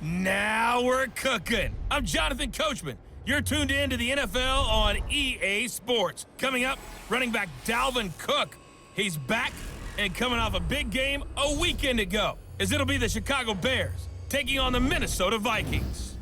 Now we're cooking. I'm Jonathan Coachman. You're tuned in to the NFL on EA Sports. Coming up, running back Dalvin Cook. He's back and coming off a big game a weekend ago, as it'll be the Chicago Bears taking on the Minnesota Vikings.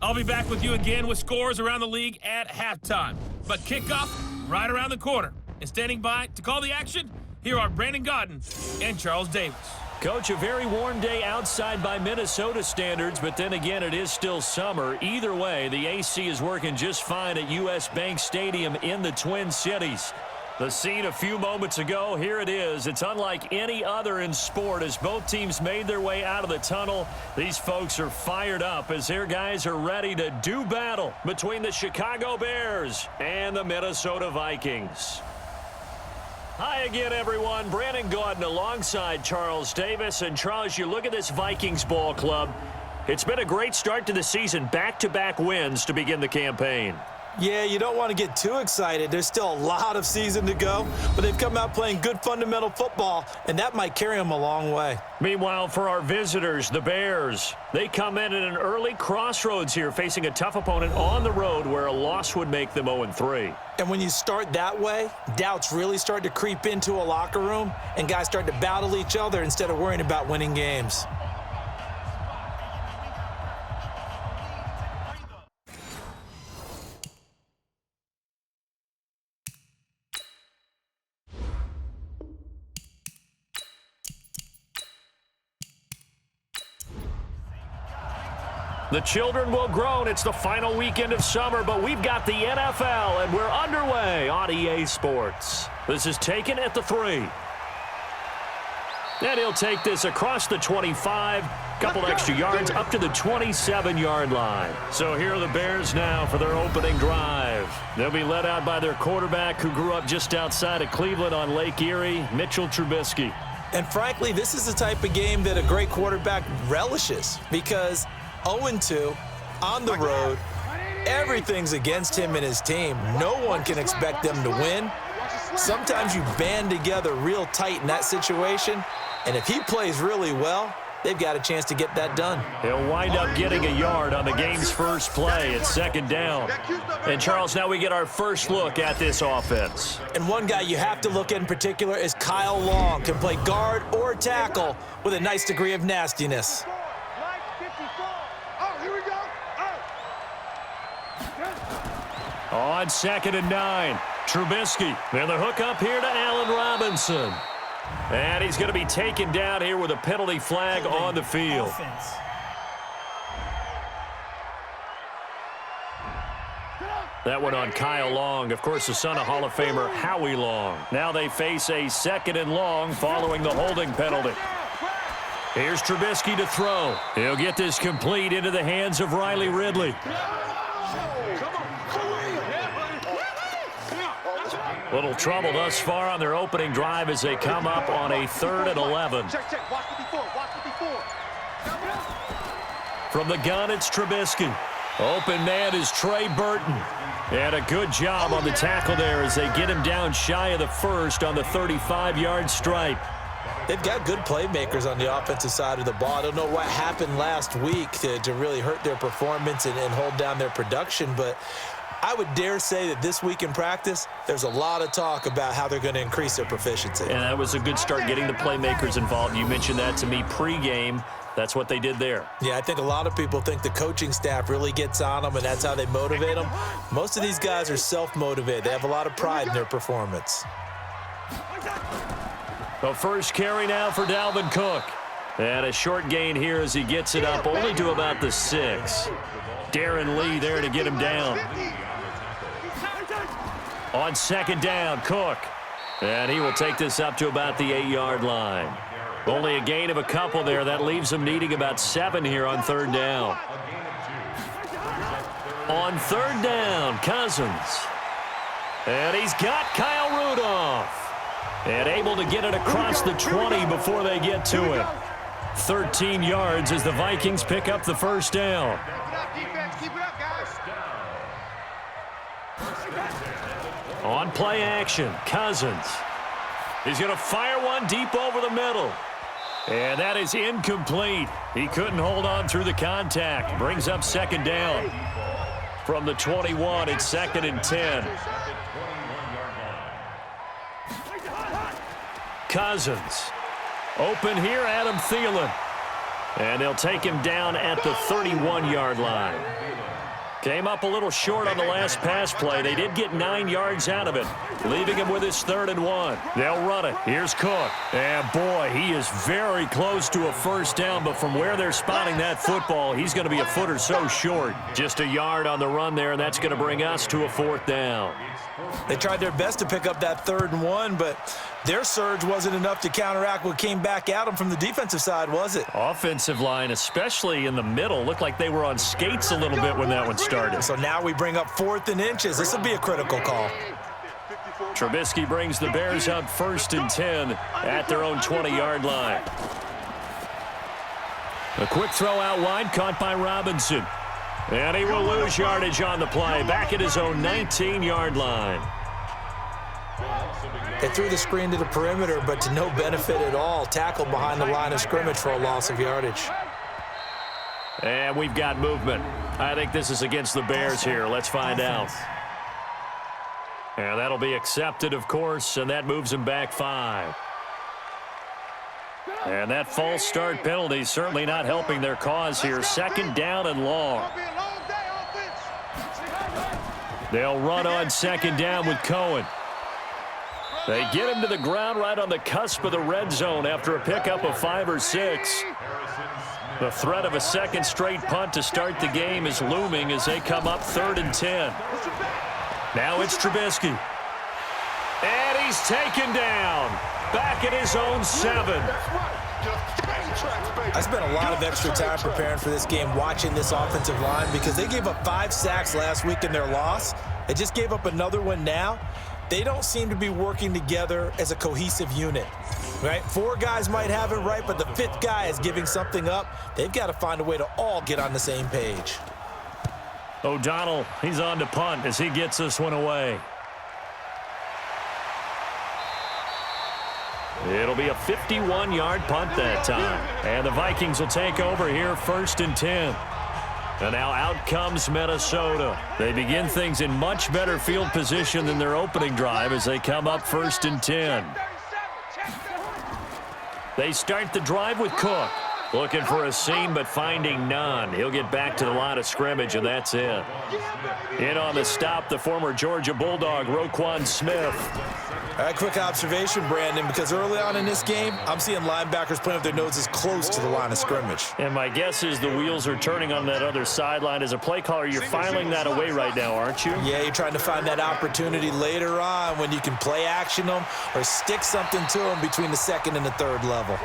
I'll be back with you again with scores around the league at halftime. But kickoff right around the corner. And standing by to call the action, here are Brandon Gaudin and Charles Davis. Coach, a very warm day outside by Minnesota standards, but then again, it is still summer. Either way, the AC is working just fine at U.S. Bank Stadium in the Twin Cities. The scene a few moments ago, here it is. It's unlike any other in sport as both teams made their way out of the tunnel. These folks are fired up as their guys are ready to do battle between the Chicago Bears and the Minnesota Vikings. Hi again, everyone. Brandon Gaudin alongside Charles Davis. And Charles, you look at this Vikings ball club. It's been a great start to the season. Back-to-back wins to begin the campaign. Yeah, you don't want to get too excited. There's still a lot of season to go, but they've come out playing good fundamental football, and that might carry them a long way. Meanwhile, for our visitors, the Bears, they come in at an early crossroads here, facing a tough opponent on the road where a loss would make them 0-3. And when you start that way, doubts really start to creep into a locker room, and guys start to battle each other instead of worrying about winning games. The children will groan. It's the final weekend of summer, but we've got the NFL, and we're underway on EA Sports. This is taken at the 3. And he'll take this across the 25, couple extra yards up to the 27-yard line. So here are the Bears now for their opening drive. They'll be led out by their quarterback who grew up just outside of Cleveland on Lake Erie, Mitchell Trubisky. And frankly, this is the type of game that a great quarterback relishes because 0-2 on the road, everything's against him and his team. No one can expect them to win. Sometimes you band together real tight in that situation, and if he plays really well, they've got a chance to get that done. He'll wind up getting a yard on the game's first play. It's second down. And, Charles, now we get our first look at this offense. And one guy you have to look at in particular is Kyle Long. Can play guard or tackle with a nice degree of nastiness. On 2nd and 9, Trubisky. And the hook up here to Allen Robinson. And he's going to be taken down here with a penalty flag on the field. That one on Kyle Long, of course, the son of Hall of Famer Howie Long. Now they face a 2nd and long following the holding penalty. Here's Trubisky to throw. He'll get this complete into the hands of Riley Ridley. Little trouble thus far on their opening drive as they come up on a 3rd and 11. From the gun, it's Trubisky. Open man is Trey Burton. And a good job on the tackle there as they get him down shy of the first on the 35-yard stripe. They've got good playmakers on the offensive side of the ball. I don't know what happened last week to really hurt their performance and hold down their production, but I would dare say that this week in practice, there's a lot of talk about how they're going to increase their proficiency. And that was a good start getting the playmakers involved. You mentioned that to me pregame. That's what they did there. Yeah, I think a lot of people think the coaching staff really gets on them, and that's how they motivate them. Most of these guys are self-motivated. They have a lot of pride in their performance. The first carry now for Dalvin Cook. And a short gain here as he gets it up only to about the 6. Darren Lee there to get him down. On 2nd down, Cook. And he will take this up to about the 8-yard line. Only a gain of a couple there. That leaves him needing about 7 here on 3rd down. On 3rd down, Cousins. And he's got Kyle Rudolph. And able to get it across the 20 before they get to him. 13 yards as the Vikings pick up the first down. On play action, Cousins. He's going to fire one deep over the middle. And that is incomplete. He couldn't hold on through the contact. Brings up second down. From the 21, it's 2nd and 10. Cousins. Open here, Adam Thielen. And they'll take him down at the 31-yard line. Came up a little short on the last pass play. They did get 9 yards out of it, leaving him with his 3rd and 1. They'll run it. Here's Cook. And, boy, he is very close to a first down, but from where they're spotting that football, he's going to be a foot or so short. Just a yard on the run there, and that's going to bring us to a 4th down. They tried their best to pick up that 3rd and 1, but their surge wasn't enough to counteract what came back at them from the defensive side, was it? Offensive line, especially in the middle, looked like they were on skates a little bit when that one started. So now we bring up 4th and inches. This will be a critical call. Trubisky brings the Bears up 1st and 10 at their own 20-yard line. A quick throw out wide, caught by Robinson. And he will lose yardage on the play, back at his own 19-yard line. They threw the screen to the perimeter, but to no benefit at all. Tackled behind the line of scrimmage for a loss of yardage. And we've got movement. I think this is against the Bears here. Let's find out. And that'll be accepted, of course, and that moves him back 5. And that false start penalty is certainly not helping their cause here. 2nd down and long. They'll run on 2nd down with Cohen. They get him to the ground right on the cusp of the red zone after a pickup of 5 or 6. The threat of a second straight punt to start the game is looming as they come up 3rd and 10. Now it's Trubisky. And he's taken down. Back at his own 7. I spent a lot of extra time preparing for this game, watching this offensive line, because they gave up 5 sacks last week in their loss. They just gave up another one now. They don't seem to be working together as a cohesive unit, right? 4 guys might have it right, but the 5th guy is giving something up. They've got to find a way to all get on the same page. O'Donnell, he's on to punt as he gets this one away. It'll be a 51-yard punt that time. And the Vikings will take over here 1st and 10. And now out comes Minnesota. They begin things in much better field position than their opening drive as they come up 1st and 10. They start the drive with Cook. Looking for a seam, but finding none. He'll get back to the line of scrimmage, and that's it. In on the stop, the former Georgia Bulldog, Roquan Smith. All right, quick observation, Brandon, because early on in this game, I'm seeing linebackers playing with their noses close to the line of scrimmage. And my guess is the wheels are turning on that other sideline. As a play caller, you're filing that away right now, aren't you? Yeah, you're trying to find that opportunity later on when you can play action them or stick something to them between the 2nd and the 3rd level.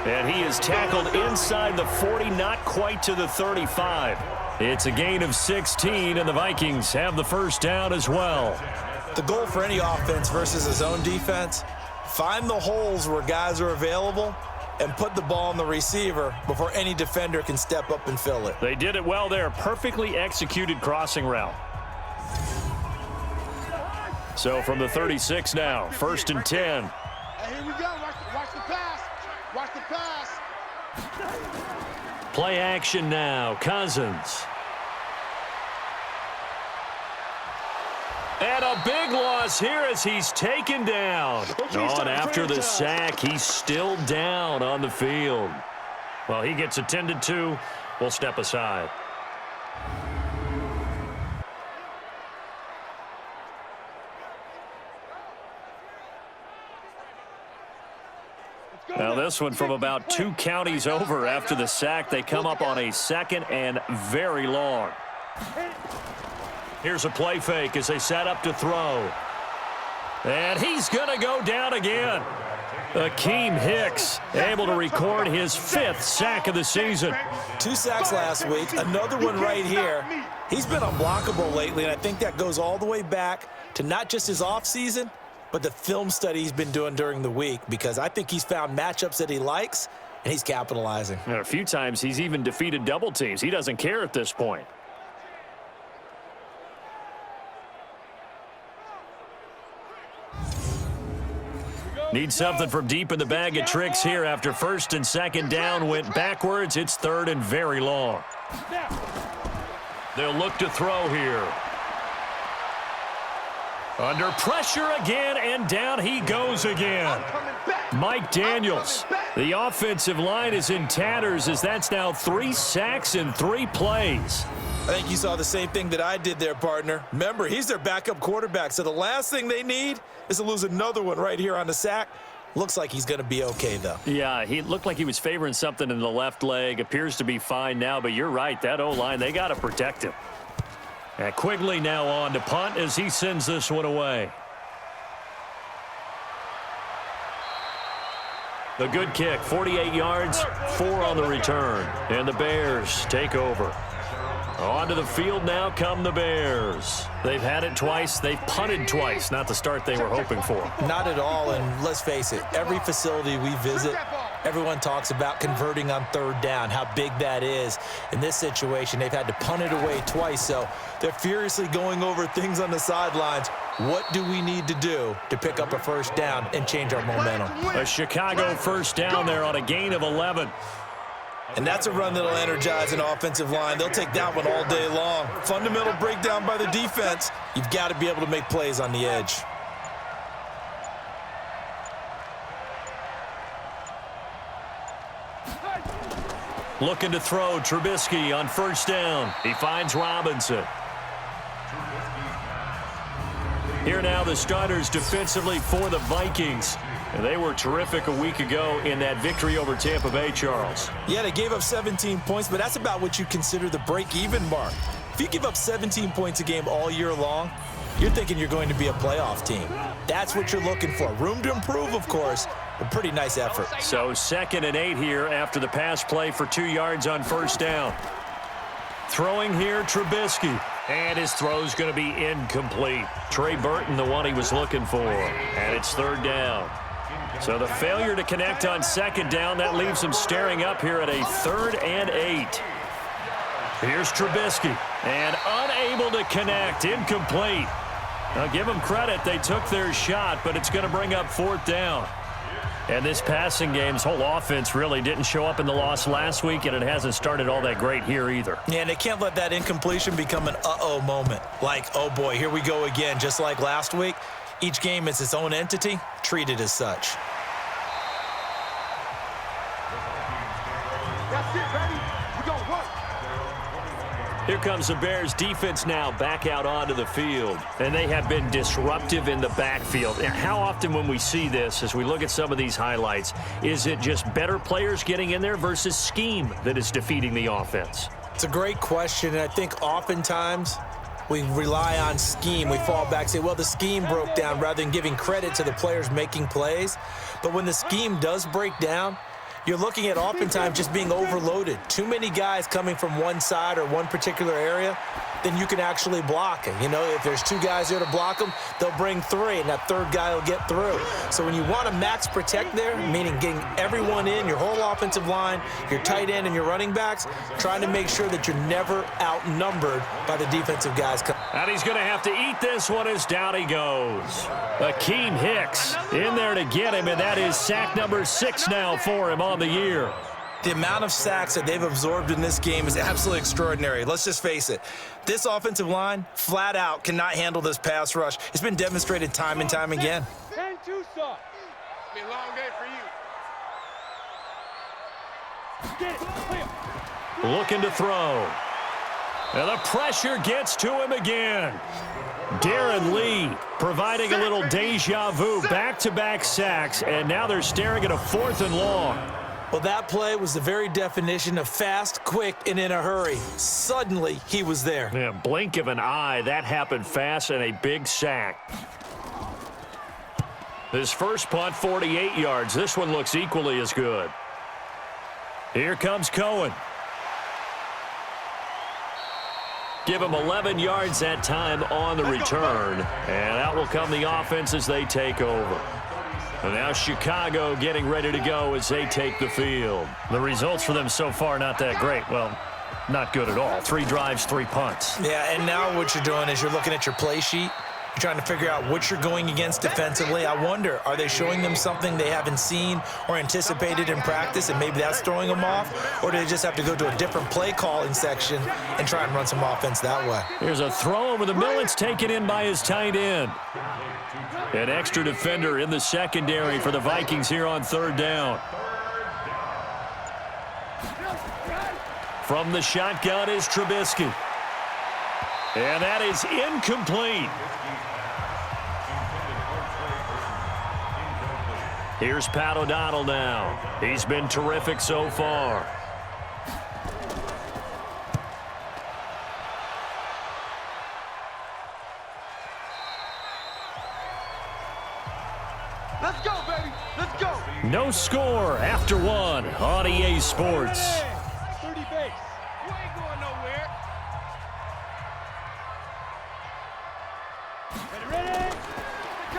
And he is tackled inside the 40, not quite to the 35. It's a gain of 16, and the Vikings have the 1st down as well. The goal for any offense versus a zone defense, find the holes where guys are available and put the ball on the receiver before any defender can step up and fill it. They did it well there. Perfectly executed crossing route. So from the 36 now, 1st and 10. Hey, here we go. Watch the pass. Watch the pass. Play action now. Cousins. And a big loss here as he's taken down. On after the sack, he's still down on the field. Well, he gets attended to. We'll step aside. Now this one from about 2 counties over after the sack. They come up on a 2nd and very long. Here's a play fake as they set up to throw. And he's going to go down again. Akeem Hicks able to record his 5th sack of the season. 2 sacks last week, another one right here. He's been unblockable lately, and I think that goes all the way back to not just his offseason, but the film study he's been doing during the week, because I think he's found matchups that he likes, and he's capitalizing. And a few times he's even defeated double teams. He doesn't care at this point. Need something from deep in the bag of tricks here after first and second down went backwards. It's third and very long. They'll look to throw here. Under pressure again, and down he goes again. Mike Daniels. The offensive line is in tatters as that's now 3 sacks in 3 plays. I think you saw the same thing that I did there, partner. Remember, he's their backup quarterback, so the last thing they need is to lose another one right here on the sack. Looks like he's going to be okay, though. Yeah, he looked like he was favoring something in the left leg. Appears to be fine now, but you're right. That O-line, they got to protect him. And Quigley now on to punt as he sends this one away. The good kick, 48 yards, 4 on the return. And the Bears take over. Onto the field now come the Bears. They've had it twice. They've punted twice. Not the start they were hoping for. Not at all, and let's face it, every facility we visit, everyone talks about converting on third down, how big that is. In this situation, they've had to punt it away twice, so they're furiously going over things on the sidelines. What do we need to do to pick up a first down and change our momentum? A Chicago first down there on a gain of 11. And that's a run that'll energize an offensive line. They'll take that one all day long. Fundamental breakdown by the defense. You've got to be able to make plays on the edge. Looking to throw, Trubisky on first down. He finds Robinson. Here now the starters defensively for the Vikings. And they were terrific a week ago in that victory over Tampa Bay, Charles. Yeah, they gave up 17 points, but that's about what you consider the break-even mark. If you give up 17 points a game all year long, you're thinking you're going to be a playoff team. That's what you're looking for. Room to improve, of course, but pretty nice effort. So 2nd and 8 here after the pass play for 2 yards on first down. Throwing here, Trubisky. And his throw's going to be incomplete. Trey Burton, the one he was looking for. And it's third down. So the failure to connect on second down, that leaves him staring up here at a 3rd and 8. Here's Trubisky, and unable to connect, incomplete. Now give them credit, they took their shot, but it's going to bring up 4th down. And this passing game's whole offense really didn't show up in the loss last week, and it hasn't started all that great here either. Yeah, and they can't let that incompletion become an uh-oh moment. Like, oh boy, here we go again, just like last week. Each game is its own entity, treated as such. That's it, baby. We gonna work. Here comes the Bears defense now back out onto the field. And they have been disruptive in the backfield. And how often when we see this, as we look at some of these highlights, is it just better players getting in there versus scheme that is defeating the offense? It's a great question, and I think oftentimes we rely on scheme. We fall back and say, well, the scheme broke down rather than giving credit to the players making plays. But when the scheme does break down, you're looking at oftentimes just being overloaded. Too many guys coming from one side or one particular area, then you can actually block it. You know, if there's 2 guys there to block them, they'll bring 3, and that 3rd guy will get through. So when you want to max protect there, meaning getting everyone in, your whole offensive line, your tight end and your running backs, trying to make sure that you're never outnumbered by the defensive guys. And he's going to have to eat this one as down he goes. Akeem Hicks in there to get him, and that is sack number 6 now for him on the year. The amount of sacks that they've absorbed in this game is absolutely extraordinary. Let's just face it. This offensive line, flat out, cannot handle this pass rush. It's been demonstrated time and time again. Ain't too soft. Be a long day for you. Get it. Clear. Looking to throw. And the pressure gets to him again. Darren Lee providing a little deja vu, back-to-back sacks, and now they're staring at a 4th and long. Well, that play was the very definition of fast, quick, and in a hurry. Suddenly, he was there. Yeah, blink of an eye, that happened fast, and a big sack. His first punt, 48 yards. This one looks equally as good. Here comes Cohen. Give him 11 yards that time on the return. And out will come the offense as they take over. And now Chicago getting ready to go as they take the field. The results for them so far not that great. Well, not good at all. 3 drives, 3 punts. Yeah, and now what you're doing is you're looking at your play sheet. You're trying to figure out what you're going against defensively. I wonder, are they showing them something they haven't seen or anticipated in practice, and maybe that's throwing them off? Or do they just have to go to a different play calling section and try and run some offense that way? Here's a throw over the middle. It's taken in by his tight end. An extra defender in the secondary for the Vikings here on third down. From the shotgun is Trubisky. And that is incomplete. Here's Pat O'Donnell now. He's been terrific so far. Let's go, baby. Let's go. No score after one on EA Sports. 30 base. You ain't going nowhere. Ready?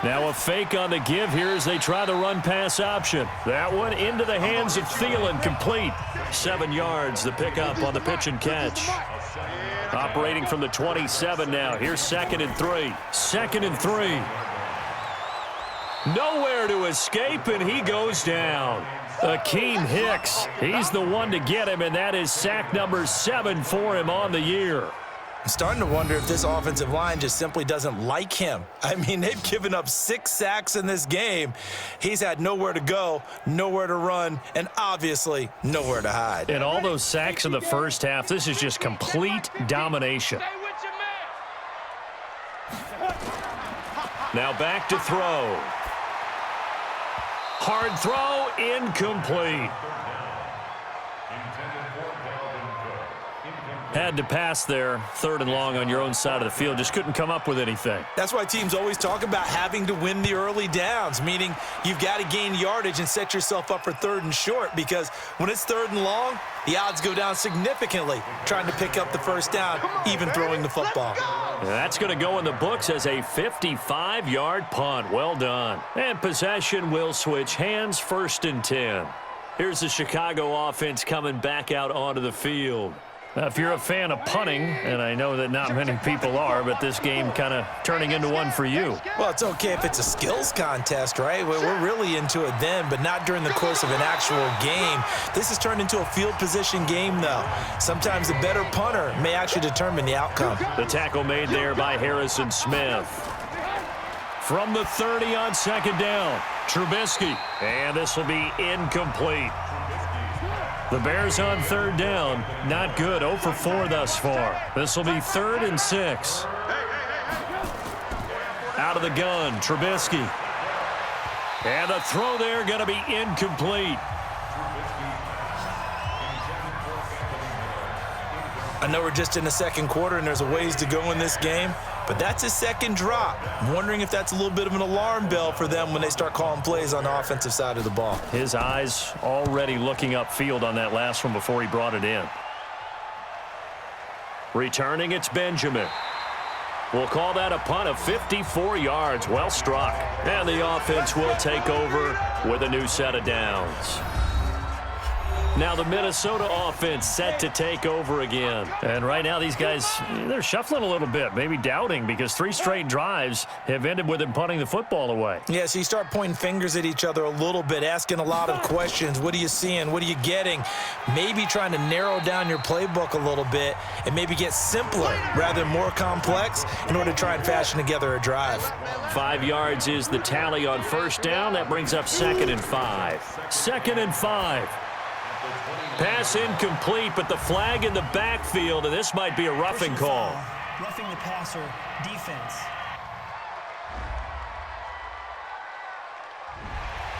Now a fake on the give here as they try the run-pass option. That one into the hands of Thielen, complete. 7 yards, the pickup on the pitch and catch. Operating from the 27 now. Here's 2nd and 3. 2nd and 3. Nowhere to escape, and he goes down. Akeem Hicks, he's the one to get him, and that is sack number 7 for him on the year. I'm starting to wonder if this offensive line just simply doesn't like him. I mean, they've given up 6 sacks in this game. He's had nowhere to go, nowhere to run, and obviously nowhere to hide. And all those sacks in the first half, this is just complete domination. Now back to throw. Hard throw, incomplete. Had to pass there, 3rd and long on your own side of the field. Just couldn't come up with anything. That's why teams always talk about having to win the early downs, meaning you've got to gain yardage and set yourself up for 3rd and short, because when it's 3rd and long, the odds go down significantly trying to pick up the first down, even throwing the football. That's going to go in the books as a 55-yard punt. Well done. And possession will switch hands, 1st and 10. Here's the Chicago offense coming back out onto the field. Now, if you're a fan of punting, and I know that not many people are, but this game kind of turning into one for you. Well, it's okay if it's a skills contest, right? We're really into it then, but not during the course of an actual game. This has turned into a field position game, though. Sometimes the better punter may actually determine the outcome. The tackle made there by Harrison Smith. From the 30 on 2nd down, Trubisky. And this will be incomplete. The Bears on 3rd down, not good, 0 for 4 thus far. This will be 3rd and 6. Out of the gun, Trubisky. And the throw there going to be incomplete. I know we're just in the 2nd quarter and there's a ways to go in this game, but that's his 2nd drop. I'm wondering if that's a little bit of an alarm bell for them when they start calling plays on the offensive side of the ball. His eyes already looking upfield on that last one before he brought it in. Returning, it's Benjamin. We'll call that a punt of 54 yards. Well struck. And the offense will take over with a new set of downs. Now the Minnesota offense set to take over again. And right now these guys, they're shuffling a little bit, maybe doubting, because 3 straight drives have ended with them punting the football away. Yeah, so you start pointing fingers at each other a little bit, asking a lot of questions. What are you seeing? What are you getting? Maybe trying to narrow down your playbook a little bit and maybe get simpler rather than more complex in order to try and fashion together a drive. 5 yards is the tally on 1st down. That brings up 2nd and 5. 2nd and 5. Pass incomplete, but the flag in the backfield, and this might be a roughing call. Roughing the passer, defense.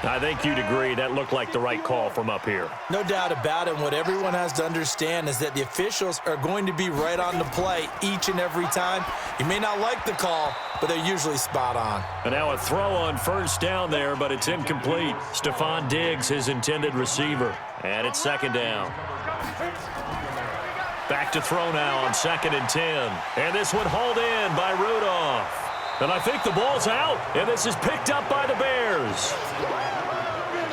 I think you'd agree that looked like the right call from up here. No doubt about it. What everyone has to understand is that the officials are going to be right on the play each and every time. You may not like the call, but they're usually spot on. And now a throw on 1st down there, but it's incomplete. Stephon Diggs, his intended receiver. And it's 2nd down. Back to throw now on 2nd and 10. And this one hauled in by Rudolph. And I think the ball's out, and this is picked up by the Bears.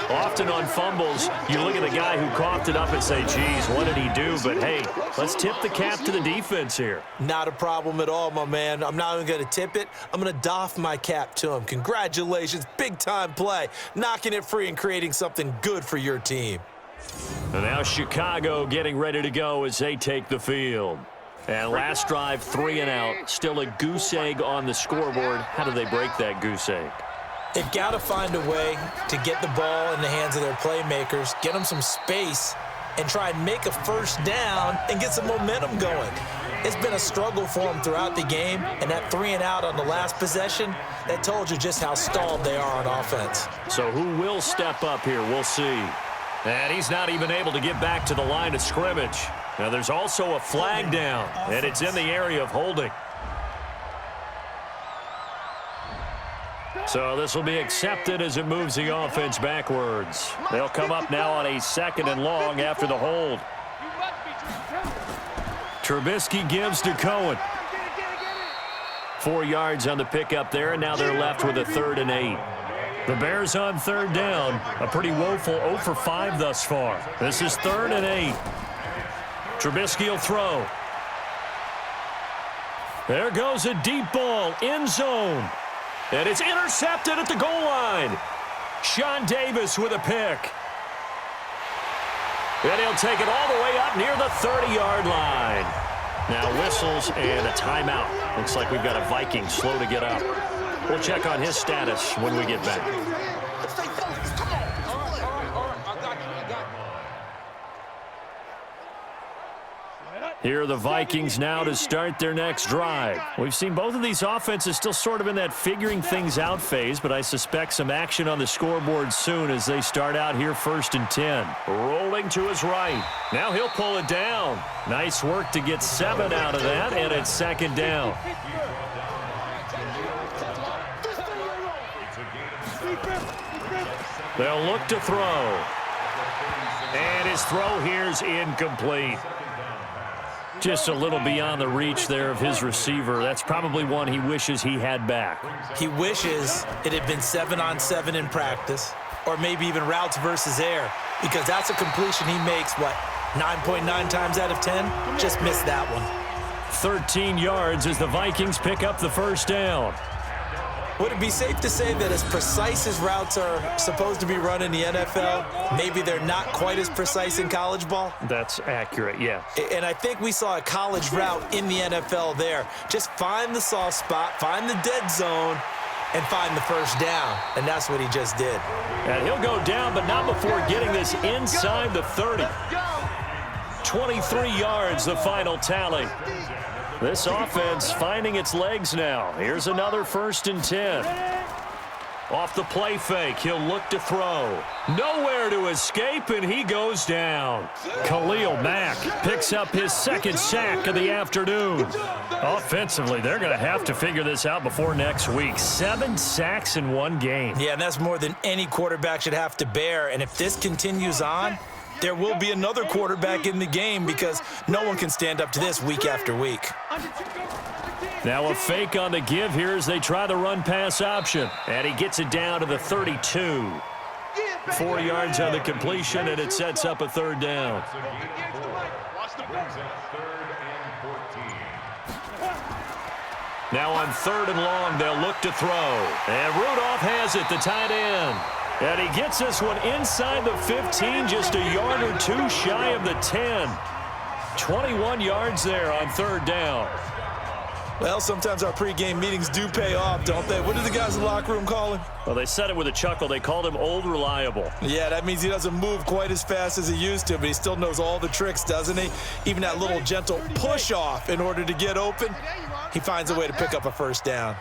Often on fumbles, you look at the guy who coughed it up and say, geez, what did he do? But, hey, let's tip the cap to the defense here. Not a problem at all, my man. I'm not even going to tip it. I'm going to doff my cap to him. Congratulations. Big-time play. Knocking it free and creating something good for your team. And now Chicago getting ready to go as they take the field. And last drive, 3 and out. Still a goose egg on the scoreboard. How do they break that goose egg? They've got to find a way to get the ball in the hands of their playmakers, get them some space, and try and make a first down and get some momentum going. It's been a struggle for them throughout the game, and that 3 and out on the last possession, that told you just how stalled they are on offense. So who will step up here? We'll see. And he's not even able to get back to the line of scrimmage. Now there's also a flag down, and it's in the area of holding. So this will be accepted as it moves the offense backwards. They'll come up now on a 2nd and long after the hold. Trubisky gives to Cohen. 4 yards on the pickup there, and now they're left with a 3rd and 8. The Bears on 3rd down. A pretty woeful 0 for 5 thus far. This is 3rd and 8. Trubisky will throw. There goes a deep ball, end zone. And it's intercepted at the goal line. Sean Davis with a pick. And he'll take it all the way up near the 30-yard line. Now whistles and a timeout. Looks like we've got a Viking slow to get up. We'll check on his status when we get back. Here are the Vikings now to start their next drive. We've seen both of these offenses still sort of in that figuring things out phase, but I suspect some action on the scoreboard soon as they start out here 1st and 10. Rolling to his right. Now he'll pull it down. Nice work to get 7 out of that, and it's 2nd down. They'll look to throw. And his throw here's incomplete. Just a little beyond the reach there of his receiver. That's probably one he wishes he had back. He wishes it had been 7-on-7 in practice, or maybe even routes versus air, because that's a completion he makes, 9.9 times out of 10? Just missed that one. 13 yards as the Vikings pick up the 1st down. Would it be safe to say that as precise as routes are supposed to be run in the NFL, maybe they're not quite as precise in college ball? That's accurate, yeah. And I think we saw a college route in the NFL there. Just find the soft spot, find the dead zone, and find the first down. And that's what he just did. And he'll go down, but not before getting this inside the 30. 23 yards, the final tally. This offense finding its legs now. Here's another 1st and 10. Off the play fake, he'll look to throw. Nowhere to escape, and he goes down. Khalil Mack picks up his 2nd sack of the afternoon. Offensively, they're going to have to figure this out before next week. 7 sacks in 1 game. Yeah, and that's more than any quarterback should have to bear. And if this continues on, there will be another quarterback in the game because no one can stand up to this week after week. Now a fake on the give here as they try the run-pass option. And he gets it down to the 32. 4 yards on the completion, and it sets up a 3rd down. Now on 3rd and long, they'll look to throw. And Rudolph has it, the tight end. And he gets this one inside the 15, just a yard or 2 shy of the 10. 21 yards there on 3rd down. Well, sometimes our pregame meetings do pay off, don't they? What do the guys in the locker room call him? Well, they said it with a chuckle. They called him Old Reliable. Yeah, that means he doesn't move quite as fast as he used to, but he still knows all the tricks, doesn't he? Even that little gentle push-off in order to get open, he finds a way to pick up a 1st down.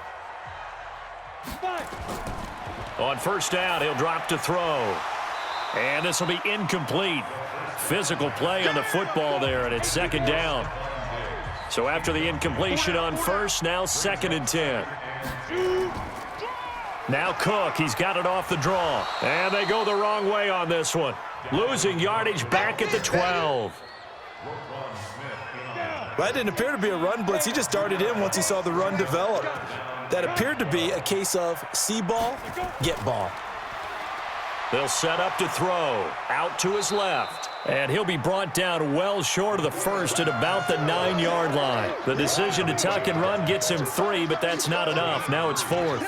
On 1st down, he'll drop to throw. And this will be incomplete. Physical play on the football there, and it's 2nd down. So after the incompletion on 1st, now 2nd and 10. Now Cook, he's got it off the draw. And they go the wrong way on this one. Losing yardage back at the 12. That didn't appear to be a run blitz. He just darted in once he saw the run develop. That appeared to be a case of see ball, get ball. They'll set up to throw. Out to his left. And he'll be brought down well short of the first at about the 9-yard line. The decision to tuck and run gets him 3, but that's not enough. Now it's 4th.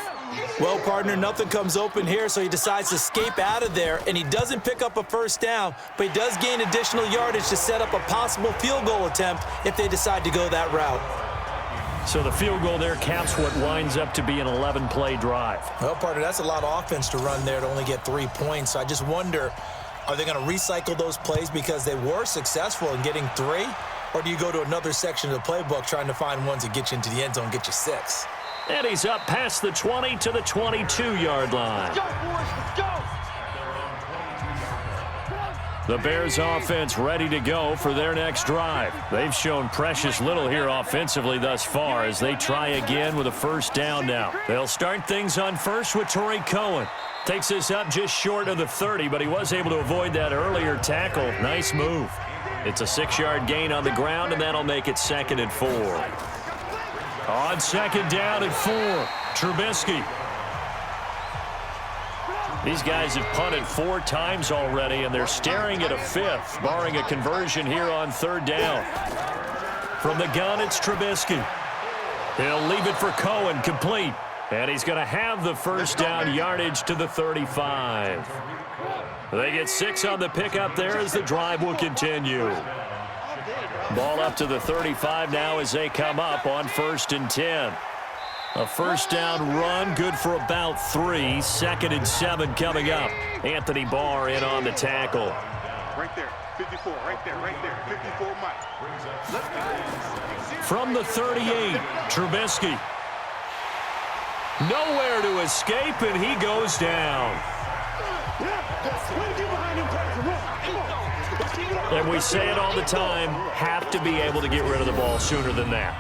Well, partner, nothing comes open here, so he decides to escape out of there, and he doesn't pick up a first down, but he does gain additional yardage to set up a possible field goal attempt if they decide to go that route. So the field goal there caps what winds up to be an 11-play drive. Well, partner, that's a lot of offense to run there to only get 3 points. So I just wonder, are they going to recycle those plays because they were successful in getting 3? Or do you go to another section of the playbook trying to find ones that get you into the end zone and get you 6? And he's up past the 20 to the 22-yard line. Let's go, boys. Let's go. The Bears offense ready to go for their next drive. They've shown precious little here offensively thus far as they try again with a first down now. They'll start things on first with Torrey Cohen. Takes this up just short of the 30, but he was able to avoid that earlier tackle. Nice move. It's a 6-yard gain on the ground, and that'll make it 2nd and 4. On 2nd down and 4, Trubisky. These guys have punted 4 times already, and they're staring at a 5th, barring a conversion here on 3rd down. From the gun, it's Trubisky. He'll leave it for Cohen, complete. And he's going to have the first down yardage to the 35. They get 6 on the pickup there as the drive will continue. Ball up to the 35 now as they come up on 1st and 10. A first down run, good for about 3. 2nd and 7 coming up. Anthony Barr in on the tackle. Right there, 54, right there, 54 Mike. From the 38, Trubisky. Nowhere to escape, and he goes down. And we say it all the time, have to be able to get rid of the ball sooner than that.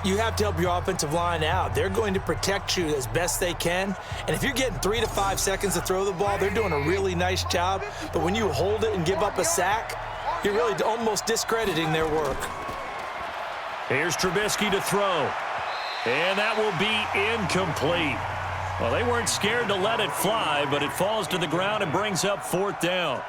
You have to help your offensive line out. They're going to protect you as best they can. And if you're getting 3 to 5 seconds to throw the ball, they're doing a really nice job. But when you hold it and give up a sack, you're really almost discrediting their work. Here's Trubisky to throw. And that will be incomplete. Well, they weren't scared to let it fly, but it falls to the ground and brings up 4th down.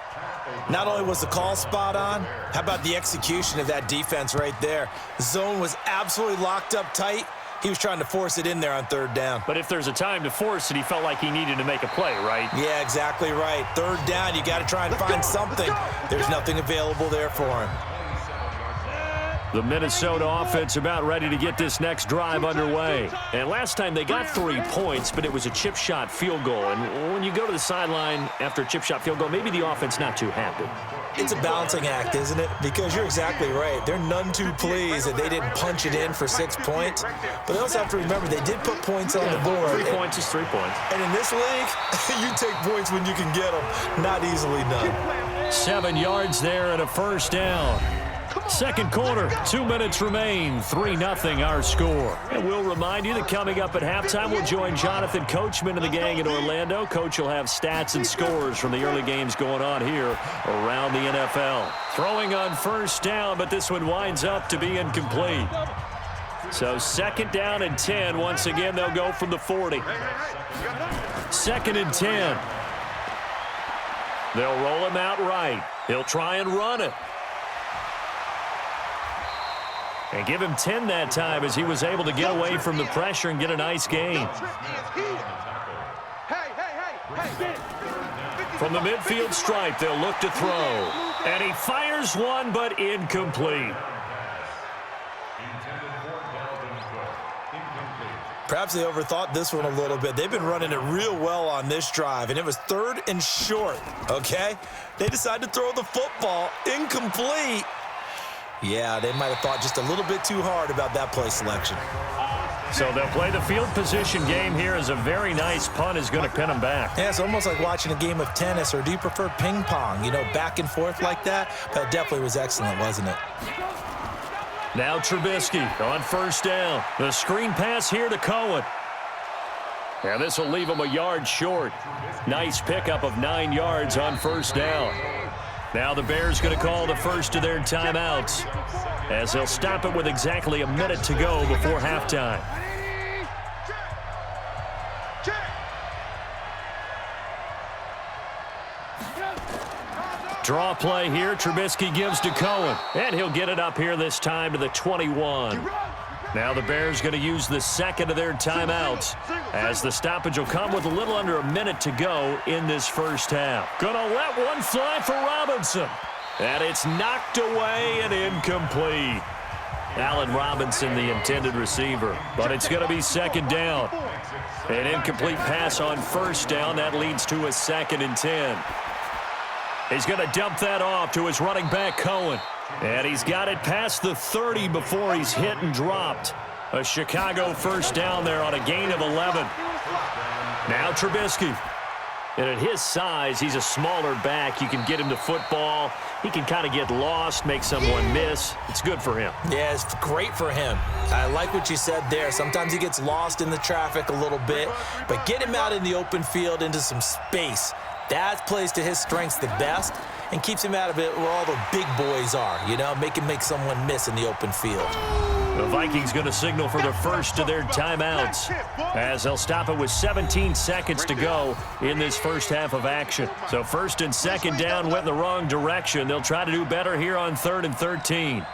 Not only was the call spot on, how about the execution of that defense right there? The zone was absolutely locked up tight. He was trying to force it in there on 3rd down. But if there's a time to force it, he felt like he needed to make a play, right? Yeah, exactly right. 3rd down, you got to try and find something. There's nothing available there for him. The Minnesota offense about ready to get this next drive underway. And last time they got 3 points, but it was a chip shot field goal. And when you go to the sideline after a chip shot field goal, maybe the offense not too happy. It's a balancing act, isn't it? Because you're exactly right. They're none too pleased that they didn't punch it in for 6 points. But they also have to remember they did put points on the board. 3 points is 3 points. And in this league, you take points when you can get them. Not easily done. 7 yards there and a first down. 2nd quarter, 2 minutes remain, 3-0 our score. And we'll remind you that coming up at halftime, we'll join Jonathan Coachman and the gang in Orlando. Coach will have stats and scores from the early games going on here around the NFL. Throwing on first down, but this one winds up to be incomplete. So 2nd down and 10. Once again, they'll go from the 40. 2nd and 10. They'll roll him out right. He'll try and run it. And give him 10 that time as he was able to get away from the pressure and get a nice gain. From the midfield stripe, they'll look to throw. And he fires one, but incomplete. Perhaps they overthought this one a little bit. They've been running it real well on this drive, and it was 3rd and short, okay? They decided to throw the football incomplete. Yeah, they might have thought just a little bit too hard about that play selection. So they'll play the field position game here as a very nice punt is going to pin them back. Yeah, it's almost like watching a game of tennis, or do you prefer ping pong? You know, back and forth like that? That definitely was excellent, wasn't it? Now Trubisky on first down. The screen pass here to Cohen. And this will leave him a yard short. Nice pickup of 9 yards on first down. Now the Bears going to call the first of their timeouts as they'll stop it with exactly a minute to go before halftime. Draw play here. Trubisky gives to Cohen. And he'll get it up here this time to the 21. Now the Bears going to use the second of their timeouts as the stoppage will come with a little under a minute to go in this first half. Going to let one fly for Robinson. And it's knocked away and incomplete. Allen Robinson, the intended receiver. But it's going to be second down. An incomplete pass on first down. That leads to a 2nd and 10. He's going to dump that off to his running back, Cohen. And he's got it past the 30 before he's hit and dropped. A Chicago first down there on a gain of 11. Now Trubisky. And at his size, he's a smaller back. You can get him to football. He can kind of get lost, make someone miss. It's good for him. Yeah, it's great for him. I like what you said there. Sometimes he gets lost in the traffic a little bit, but get him out in the open field into some space. That plays to his strengths the best and keeps him out of it where all the big boys are, you know, make someone miss in the open field. The Vikings going to signal for the first of their timeouts as they'll stop it with 17 seconds to go in this first half of action. So first and second down went in the wrong direction. They'll try to do better here on 3rd and 13.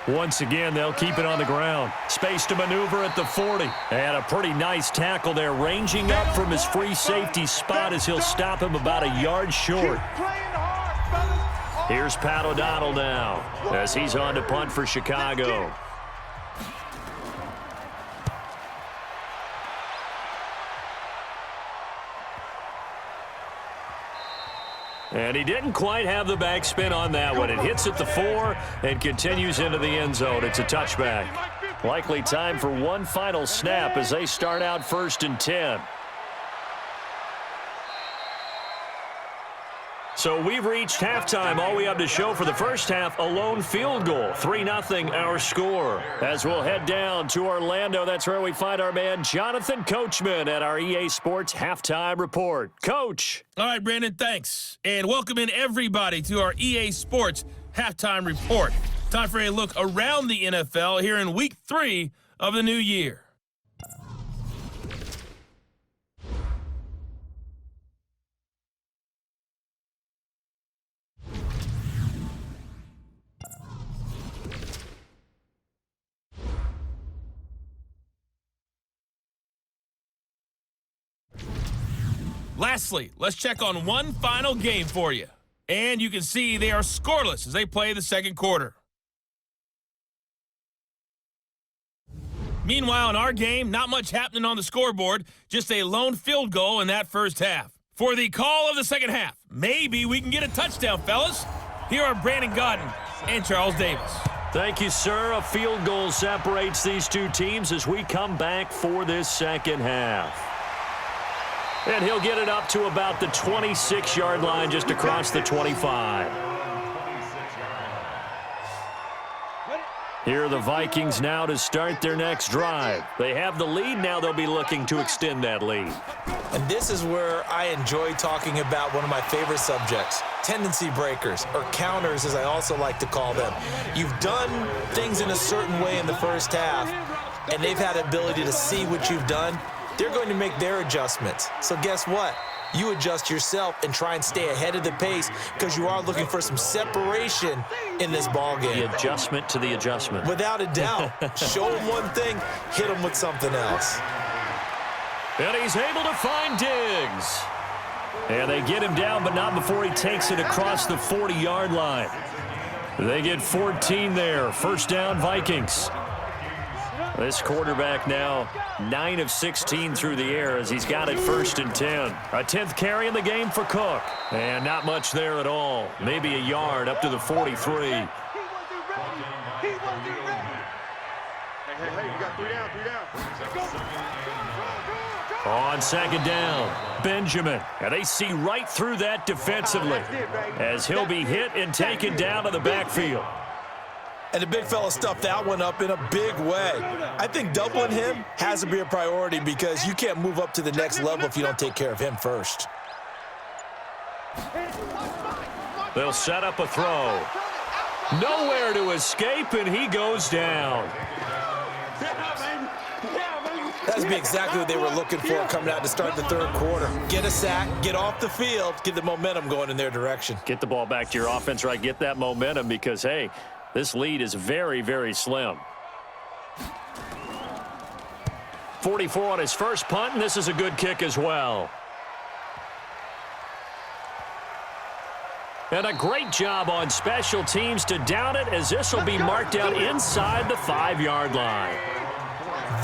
Once again, they'll keep it on the ground. Space to maneuver at the 40. And a pretty nice tackle there, ranging up from his free safety spot as he'll stop him about a yard short. Here's Pat O'Donnell now as he's on to punt for Chicago. And he didn't quite have the backspin on that one. It hits at the 4 and continues into the end zone. It's a touchback. Likely time for one final snap as they start out 1st and 10. So we've reached halftime. All we have to show for the first half, a lone field goal. 3-0 our score. As we'll head down to Orlando, that's where we find our man Jonathan Coachman at our EA Sports Halftime Report. Coach. All right, Brandon, thanks. And welcome in everybody to our EA Sports Halftime Report. Time for a look around the NFL here in Week 3 of the new year. Lastly, let's check on one final game for you. And you can see they are scoreless as they play the second quarter. Meanwhile, in our game, not much happening on the scoreboard, just a lone field goal in that first half. For the call of the second half, maybe we can get a touchdown, fellas. Here are Brandon Godden and Charles Davis. Thank you, sir. A field goal separates these two teams as we come back for this second half. And he'll get it up to about the 26-yard line just across the 25. Here are the Vikings now to start their next drive. They have the lead. Now they'll be looking to extend that lead. And this is where I enjoy talking about one of my favorite subjects, tendency breakers, or counters as I also like to call them. You've done things in a certain way in the first half, and they've had the ability to see what you've done. They're going to make their adjustments. So guess what? You adjust yourself and try and stay ahead of the pace because you are looking for some separation in this ballgame. The adjustment to the adjustment. Without a doubt. Show them one thing, hit them with something else. And he's able to find Diggs. And they get him down, but not before he takes it across the 40-yard line. They get 14 there. First down, Vikings. This quarterback now 9 of 16 through the air as he's got it 1st and 10. A 10th carry in the game for Cook. And not much there at all. Maybe a yard up to the 43. Hey, you got 3 down, 3 down. On second down, Benjamin. And they see right through that defensively as he'll be hit and taken down to the backfield. And the big fella stuffed that one up in a big way. I think doubling him has to be a priority because you can't move up to the next level if you don't take care of him first. They'll set up a throw. Nowhere to escape, and he goes down. That's exactly what they were looking for coming out to start the third quarter. Get a sack, get off the field, get the momentum going in their direction. Get the ball back to your offense, right? Get that momentum because, hey, this lead is very, very slim. 44 on his first punt, and this is a good kick as well. And a great job on special teams to down it, as this will be marked out inside the 5-yard line.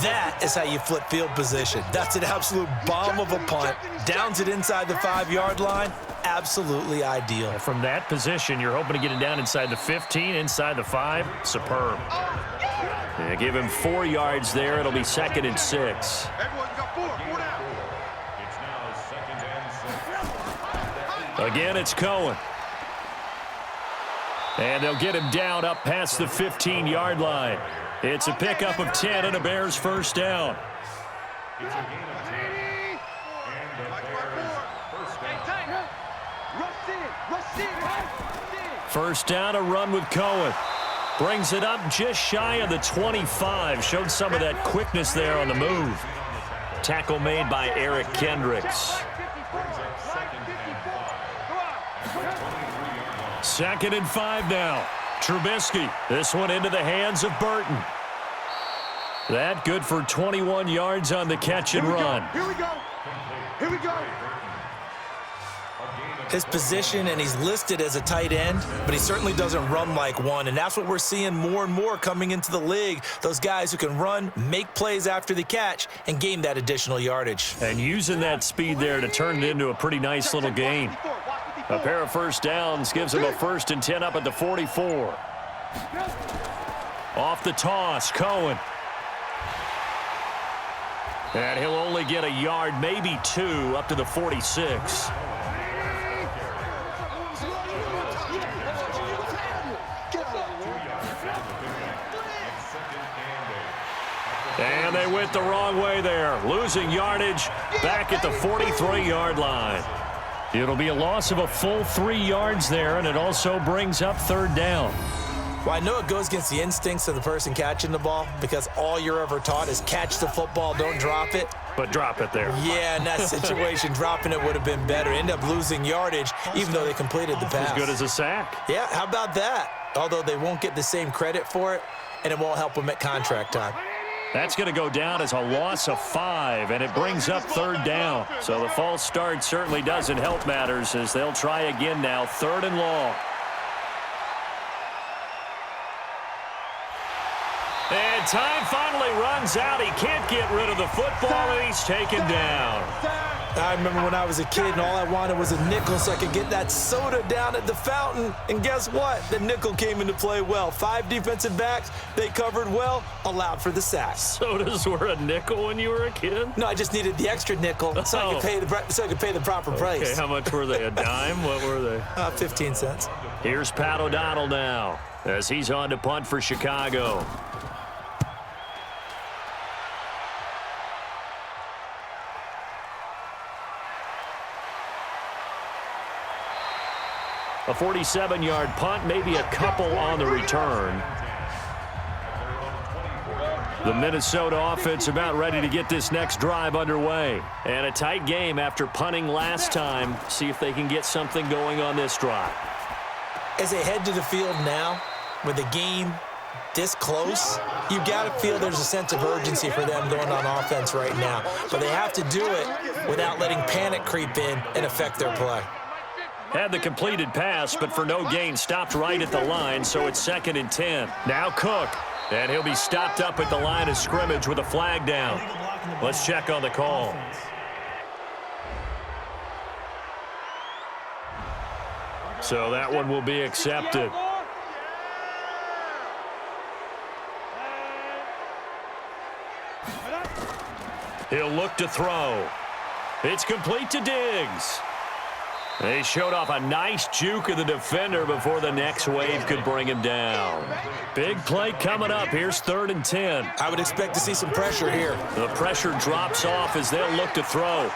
That is how you flip field position. That's an absolute bomb of a punt. Downs it inside the 5-yard line. Absolutely ideal. From that position, you're hoping to get it down inside the 15, inside the 5. Superb. Yeah, give him 4 yards there. It'll be 2nd and 6. Again, it's Cohen. And they'll get him down up past the 15-yard line. It's a pickup of 10 and a Bears first down. First down, a run with Cohen. Brings it up just shy of the 25. Showed some of that quickness there on the move. Tackle made by Eric Kendricks. 2nd and 5 now. Trubisky. This one into the hands of Burton. That good for 21 yards on the catch and run. Here we go. Here we go. His position, and he's listed as a tight end, but he certainly doesn't run like one, and that's what we're seeing more and more coming into the league. Those guys who can run, make plays after the catch, and gain that additional yardage. And using that speed there to turn it into a pretty nice little gain. A pair of first downs gives him a 1st and 10 up at the 44. Off the toss, Cohen. And he'll only get a yard, maybe 2, up to the 46. And they went the wrong way there, losing yardage back at the 43-yard line. It'll be a loss of a full 3 yards there, and it also brings up 3rd down. Well, I know it goes against the instincts of the person catching the ball because all you're ever taught is catch the football, don't drop it. But drop it there. Yeah, in that situation, dropping it would have been better. End up losing yardage, even though they completed the pass. As good as a sack. Yeah, how about that? Although they won't get the same credit for it, and it won't help them at contract time. That's going to go down as a loss of 5, and it brings up 3rd down. So the false start certainly doesn't help matters as they'll try again now, 3rd and long. And time finally runs out. He can't get rid of the football, and he's taken down. I remember when I was a kid and all I wanted was a nickel so I could get that soda down at the fountain. And guess what? The nickel came into play well. 5 defensive backs, they covered well, allowed for the sack. Sodas were a nickel when you were a kid? No, I just needed the extra nickel so I could pay the proper price. Okay, how much were they? A dime? What were they? 15 cents. Here's Pat O'Donnell now as he's on to punt for Chicago. A 47-yard punt, maybe a couple on the return. The Minnesota offense about ready to get this next drive underway. And a tight game after punting last time. See if they can get something going on this drive. As they head to the field now, with the game this close, you got to feel there's a sense of urgency for them going on offense right now. But they have to do it without letting panic creep in and affect their play. Had the completed pass, but for no gain, stopped right at the line, so it's 2nd and 10. Now Cook, and he'll be stopped up at the line of scrimmage with a flag down. Let's check on the call. So that one will be accepted. He'll look to throw. It's complete to Diggs. They showed off a nice juke of the defender before the next wave could bring him down. Big play coming up. Here's 3rd and 10. I would expect to see some pressure here. The pressure drops off as they'll look to throw.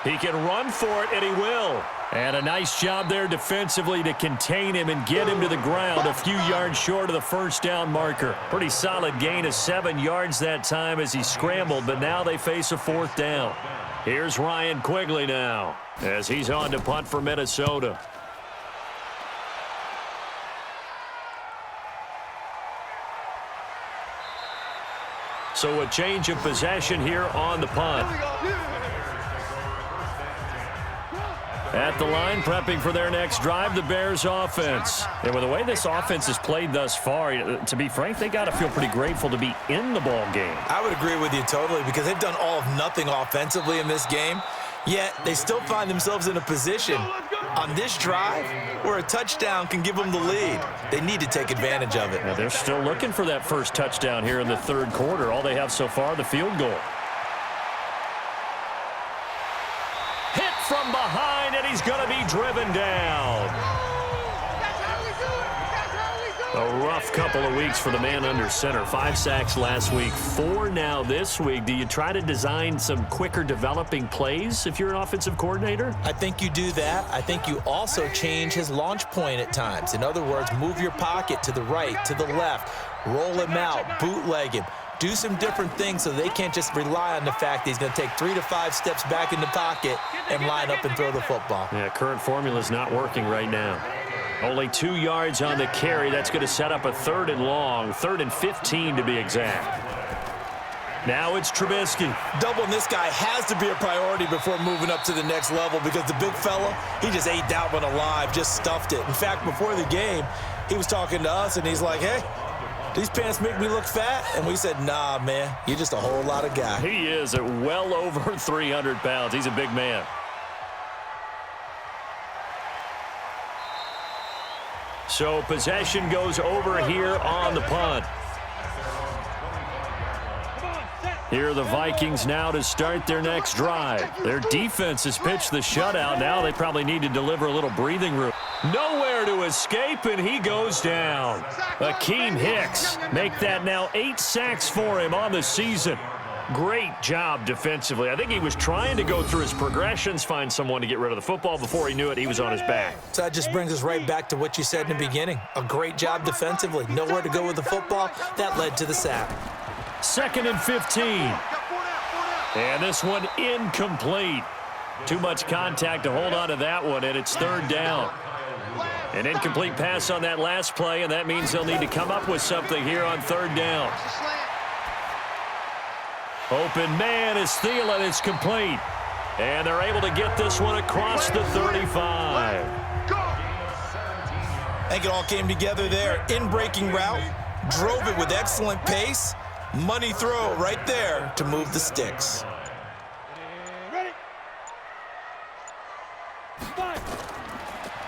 He can run for it, and he will. And a nice job there defensively to contain him and get him to the ground a few yards short of the first down marker. Pretty solid gain of 7 yards that time as he scrambled, but now they face a 4th down. Here's Ryan Quigley now as he's on to punt for Minnesota. So a change of possession here on the punt. At the line, prepping for their next drive, the Bears offense. And with the way this offense has played thus far, to be frank, they got to feel pretty grateful to be in the ball game. I would agree with you totally because they've done all of nothing offensively in this game, yet they still find themselves in a position on this drive where a touchdown can give them the lead. They need to take advantage of it. Now they're still looking for that first touchdown here in the 3rd quarter. All they have so far, the field goal. Hit from behind, and he's going to be driven down. A rough couple of weeks for the man under center. 5 sacks last week, 4 now this week. Do you try to design some quicker developing plays if you're an offensive coordinator? I think you do that. I think you also change his launch point at times. In other words, move your pocket to the right, to the left, roll him out, bootleg him. Do some different things so they can't just rely on the fact that he's going to take 3 to 5 steps back in the pocket and line up and throw the football. Yeah, current formula is not working right now. Only 2 yards on the carry. That's going to set up a 3rd and long, 3rd and 15 to be exact. Now it's Trubisky. Doubling this guy has to be a priority before moving up to the next level because the big fella, he just ate that one alive, just stuffed it. In fact, before the game, he was talking to us, and he's like, hey, these pants make me look fat? And we said, nah, man, you're just a whole lot of guy. He is at well over 300 pounds. He's a big man. So possession goes over here on the punt. Here are the Vikings now to start their next drive. Their defense has pitched the shutout. Now they probably need to deliver a little breathing room. Nowhere to escape, and he goes down. Akeem Hicks make that now 8 sacks for him on the season. Great job defensively. I think he was trying to go through his progressions, find someone to get rid of the football. Before he knew it, he was on his back. So that just brings us right back to what you said in the beginning. A great job defensively. Nowhere to go with the football. That led to the sack. 2nd and 15. And this one incomplete. Too much contact to hold on to that one, and it's 3rd down. An incomplete pass on that last play, and that means they'll need to come up with something here on 3rd down. Open man is Thielen. It's complete. And they're able to get this one across the 35. I think it all came together there. In-breaking route. Drove it with excellent pace. Money throw right there to move the sticks.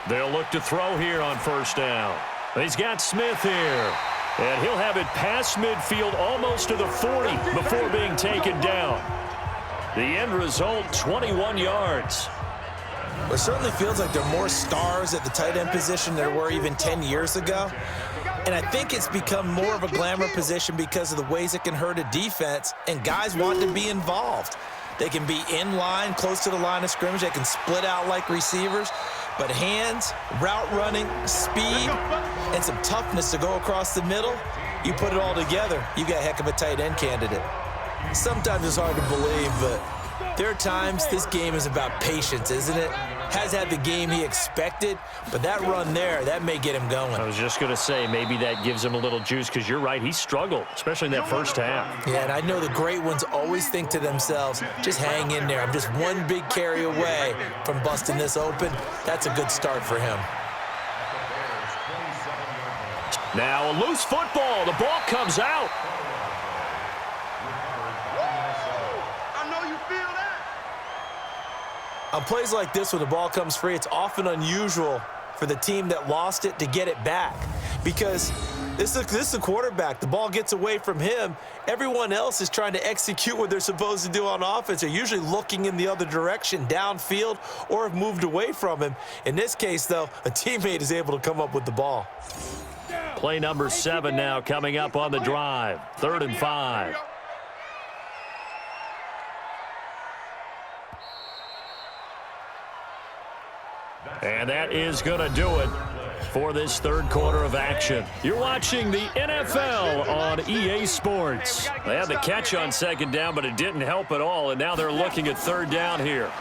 They'll look to throw here on 1st down. He's got Smith here. And he'll have it past midfield almost to the 40 before being taken down. The end result, 21 yards. It certainly feels like there are more stars at the tight end position than there were even 10 years ago. And I think it's become more of a glamour position because of the ways it can hurt a defense, and guys want to be involved. They can be in line, close to the line of scrimmage. They can split out like receivers. But hands, route running, speed, and some toughness to go across the middle, you put it all together, you got a heck of a tight end candidate. Sometimes it's hard to believe, but there are times this game is about patience, isn't it? Has had the game he expected, but that run there, that may get him going. I was just going to say, maybe that gives him a little juice, because you're right, he struggled, especially in that first half. Yeah, and I know the great ones always think to themselves, just hang in there. I'm just one big carry away from busting this open. That's a good start for him. Now a loose football. The ball comes out. On plays like this, when the ball comes free, it's often unusual for the team that lost it to get it back, because this is a quarterback. The ball gets away from him. Everyone else is trying to execute what they're supposed to do on offense. They're usually looking in the other direction, downfield, or have moved away from him. In this case, though, a teammate is able to come up with the ball. Play number 7 now coming up on the drive. 3rd and 5. And that is going to do it for this third quarter of action. You're watching the NFL on EA Sports. They had the catch on second down, but it didn't help at all, and now they're looking at third down here.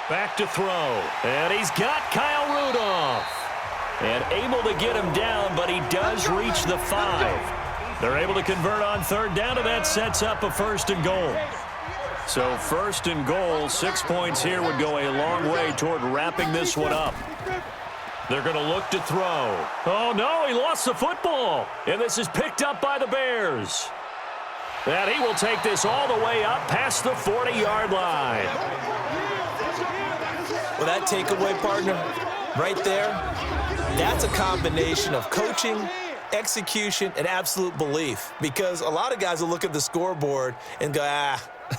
Back to throw, and he's got Kyle Rudolph. And able to get him down, but he does reach the 5. They're able to convert on third down, and that sets up a first and goal. So first and goal, 6 points here would go a long way toward wrapping this one up. They're going to look to throw. Oh, no, he lost the football. And this is picked up by the Bears. And he will take this all the way up past the 40-yard line. Well, that takeaway, partner, right there, that's a combination of coaching, execution, and absolute belief. Because a lot of guys will look at the scoreboard and go,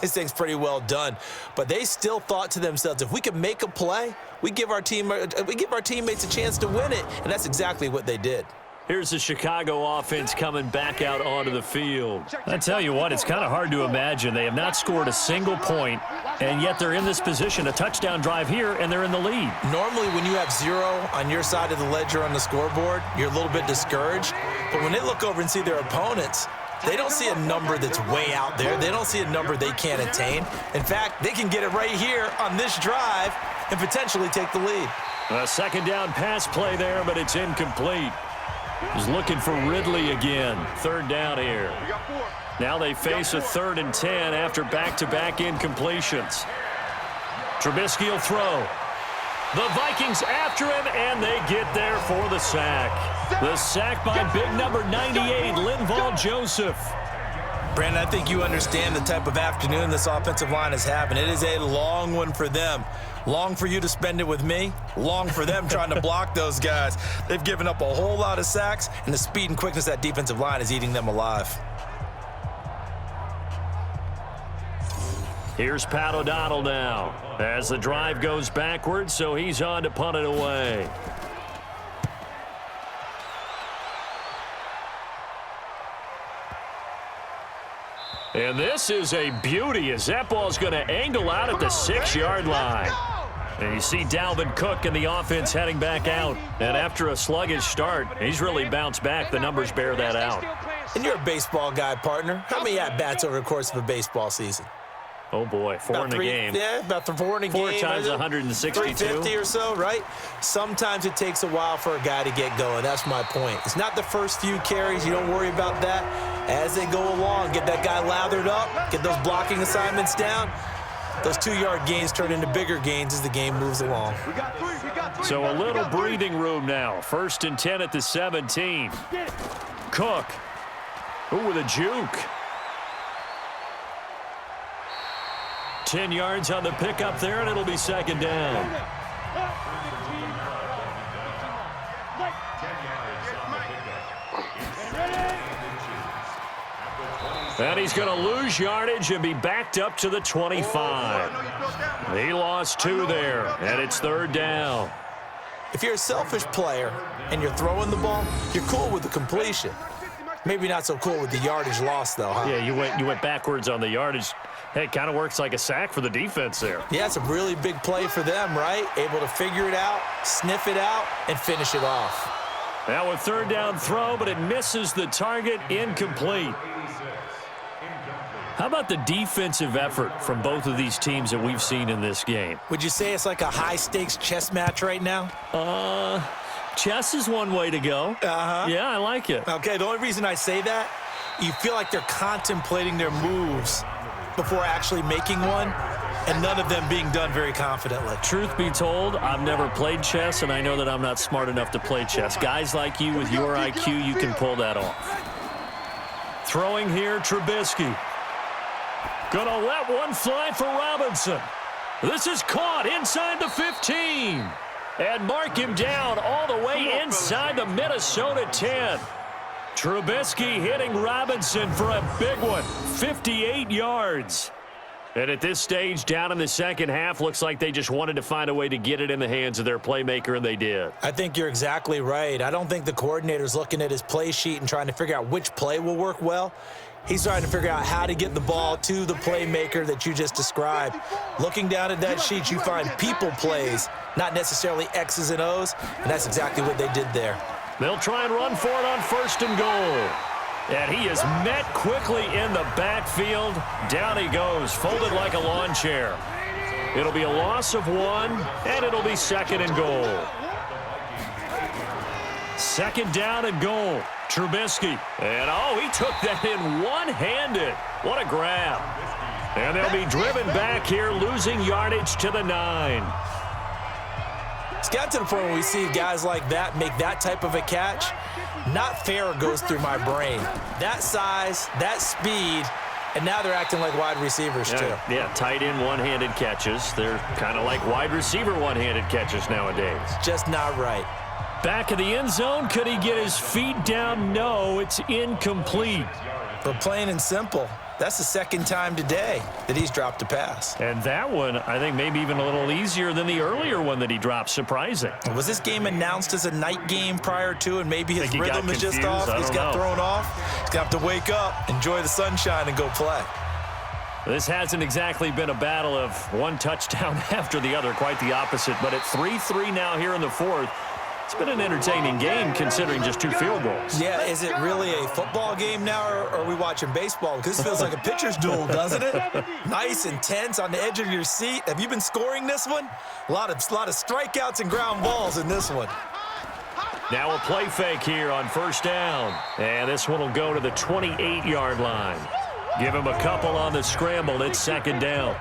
this thing's pretty well done. But they still thought to themselves, if we could make a play, we give our teammates a chance to win it. And that's exactly what they did. Here's the Chicago offense coming back out onto the field. I tell you what, it's kind of hard to imagine. They have not scored a single point, and yet they're in this position, a touchdown drive here, and they're in the lead. Normally, when you have 0 on your side of the ledger on the scoreboard, you're a little bit discouraged. But when they look over and see their opponents, they don't see a number that's way out there. They don't see a number they can't attain. In fact, they can get it right here on this drive and potentially take the lead. A second down pass play there, but it's incomplete. He's looking for Ridley again. Third down here. Now they face a 3rd and 10 after back-to-back incompletions. Trubisky will throw. The Vikings after him, and they get there for the sack. The sack by big number 98, Linval Joseph. Brandon, I think you understand the type of afternoon this offensive line is having. It is a long one for them. Long for you to spend it with me. Long for them trying to block those guys. They've given up a whole lot of sacks, and the speed and quickness of that defensive line is eating them alive. Here's Pat O'Donnell now as the drive goes backwards, so he's on to punt it away. And this is a beauty as that ball's going to angle out at the 6-yard line. And you see Dalvin Cook and the offense heading back out. And after a sluggish start, he's really bounced back. The numbers bear that out. And you're a baseball guy, partner. How many at-bats over the course of a baseball season? Oh, boy, 4 in a game. Yeah, about 4 in a game. 4 times 162. 350 or so, right? Sometimes it takes a while for a guy to get going. That's my point. It's not the first few carries. You don't worry about that. As they go along, get that guy lathered up, get those blocking assignments down. Those 2-yard gains turn into bigger gains as the game moves along. So a little breathing room now. 1st and 10 at the 17. Cook. Ooh, with a juke. 10 yards on the pickup there, and it'll be second down. And he's going to lose yardage and be backed up to the 25. He lost 2 there, and it's third down. If you're a selfish player and you're throwing the ball, you're cool with the completion. Maybe not so cool with the yardage loss, though, huh? Yeah, you went backwards on the yardage. Hey, it kind of works like a sack for the defense there. Yeah, it's a really big play for them, right? Able to figure it out, sniff it out, and finish it off. Now a third down throw, but it misses the target, incomplete. How about the defensive effort from both of these teams that we've seen in this game? Would you say it's like a high-stakes chess match right now? Chess is one way to go. Uh-huh. Yeah, I like it. Okay, the only reason I say that, you feel like they're contemplating their moves before actually making one, and none of them being done very confidently. Truth be told, I've never played chess, and I know that I'm not smart enough to play chess. Guys like you with your IQ, you can pull that off. Throwing here, Trubisky. Gonna let one fly for Robinson. This is caught inside the 15. And mark him down all the way inside the Minnesota 10. Trubisky hitting Robinson for a big one, 58 yards. And at this stage, down in the second half, looks like they just wanted to find a way to get it in the hands of their playmaker, and they did. I think you're exactly right. I don't think the coordinator's looking at his play sheet and trying to figure out which play will work well. He's trying to figure out how to get the ball to the playmaker that you just described. Looking down at that sheet, you find people plays, not necessarily X's and O's, and that's exactly what they did there. They'll try and run for it on 1st and goal. And he is met quickly in the backfield. Down he goes, folded like a lawn chair. It'll be a loss of 1, and it'll be 2nd and goal. 2nd down and goal. Trubisky. And, he took that in one-handed. What a grab. And they'll be driven back here, losing yardage to the 9. It's got to the point where we see guys like that make that type of a catch. Not fair goes through my brain. That size, that speed, and now they're acting like wide receivers too. Yeah, tight end one-handed catches. They're kind of like wide receiver one-handed catches nowadays. Just not right. Back of the end zone, could he get his feet down? No, it's incomplete. But plain and simple, that's the 2nd time today that he's dropped a pass. And that one, I think, maybe even a little easier than the earlier one that he dropped. Surprising. Was this game announced as a night game prior to, and maybe his rhythm is just off? He's got thrown off. He's going to have to wake up, enjoy the sunshine, and go play. This hasn't exactly been a battle of one touchdown after the other. Quite the opposite. But at 3-3 now here in the 4th, it's been an entertaining game considering just 2 field goals. Yeah, is it really a football game now, or are we watching baseball? Because this feels like a pitcher's duel, doesn't it? Nice, intense, on the edge of your seat. Have you been scoring this one? A lot of strikeouts and ground balls in this one. Now a play fake here on 1st down. And this one will go to the 28-yard line. Give him a couple on the scramble. It's 2nd down.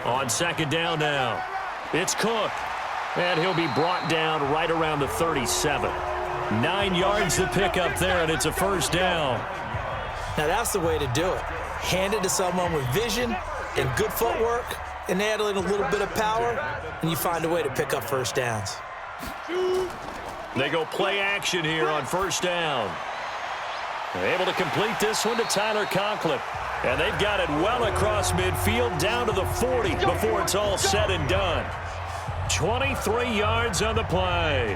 On 2nd down now, it's Cook. And he'll be brought down right around the 37. 9 yards to pick up there, and it's a 1st down. Now that's the way to do it. Hand it to someone with vision and good footwork, and add in a little bit of power, and you find a way to pick up 1st downs. They go play action here on 1st down. They're able to complete this one to Tyler Conklin. And they've got it well across midfield down to the 40 before it's all said and done. 23 yards on the play.